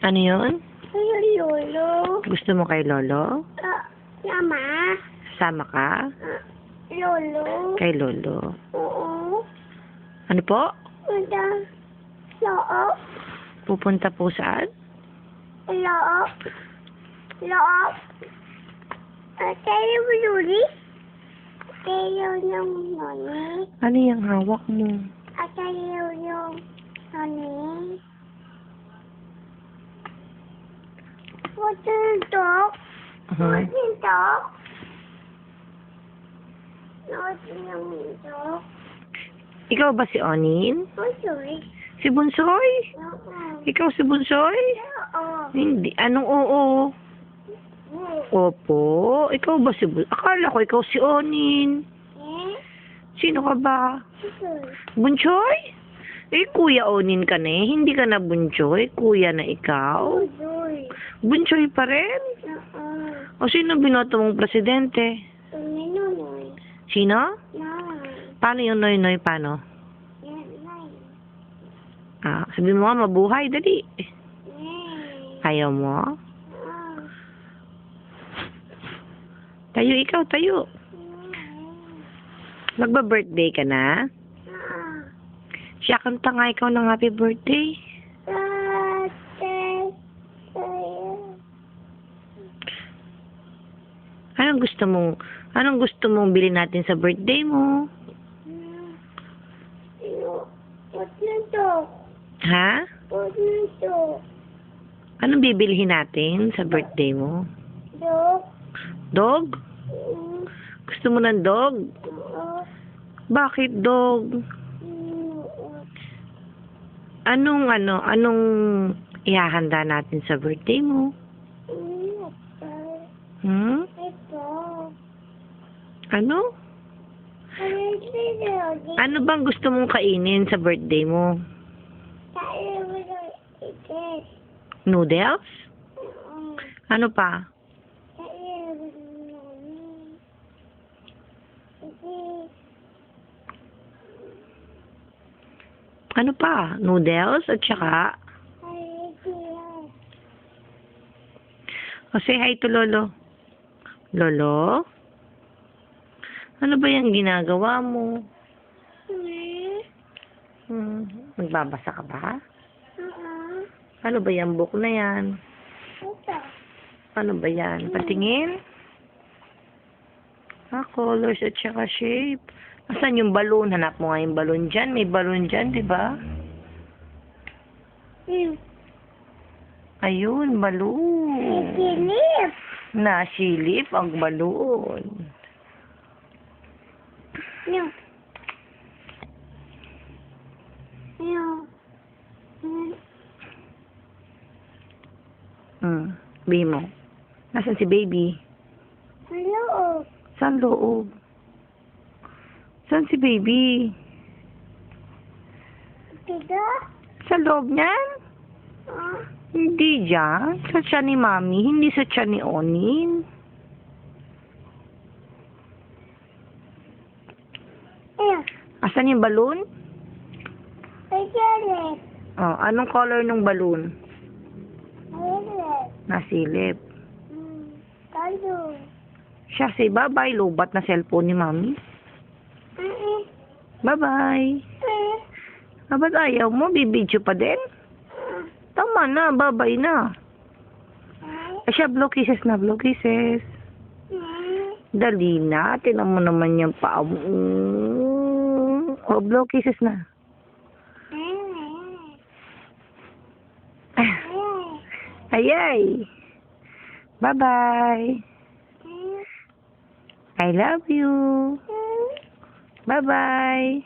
Ano yun? Ay, lolo. Gusto mo kay Lolo? Mama. Sama ka? Lolo. Kay Lolo. Oo. Ano po? Punta. Loob. Pupunta po saan? Loob. Loob. Tayo mo, Luli? Tayo yung noni. Ano yung hawak mo? Tayo yung noni. What's in dog? What's in dog? What's in dog? Ikaw ba si Onin? What's in Si Bunsoy? Ikaw si Bunsoy? Hindi. Anong oo? Opo. Ikaw ba si Bunsoy? Akala ko ikaw si Onin. Sino ka ba? Bunsoy? Eh, Kuya Onin ka na eh. Hindi ka na Bunsoy. Kuya na ikaw. Bunsoy pa rin? O sino binoto mong presidente? Sino? Paano yung noy-noy? Paano? Sabi mo nga, mabuhay. Dali. Ayaw mo? Tayo ikaw, tayo. Magba-birthday ka na? Siya, kanta nga ikaw ng happy birthday. Anong gusto mong bilhin natin sa birthday mo? Ha? Anong bibilhin natin sa birthday mo? Dog? Gusto mo ng dog? Bakit dog? Anong ihahanda natin sa birthday mo? Ano? Ano bang gusto mong kainin sa birthday mo? Noodles? Ano pa? Ano pa? Noodles at saka? Say hi to Lolo. Lolo? Ano ba yung ginagawa mo? Nagbabasa ka ba? Ano ba yung book na yan? Ano ba yan? Patingin? Colors at saka shape. Asan yung balloon? Hanap mo nga yung balloon dyan. May balloon dyan, di ba? Ayun, balloon. Nasilip. Nasilip ang balloon. Baby mo. Nasaan si baby? Sa loob. Saan loob? Saan si baby? Dito? Sa loob niyan? Hindi dyan. Sa tiyan ni Mami. Hindi sa tiyan ni Onin. Asan yung balloon? Nasilip. Anong color ng balloon? Nasilip. Nasilip. Tayo. Siya, say bye-bye. Lobat na cellphone ni Mami. Bye-bye. Ba't ayaw mo? Bibidyo pa din? Tama na. Bye-bye na. Siya, blow kisses na. Blow kisses. Dali na. Tinan mo naman yung paa mo. Blow kisses na. Ayay. Bye-bye. I love you. Bye-bye.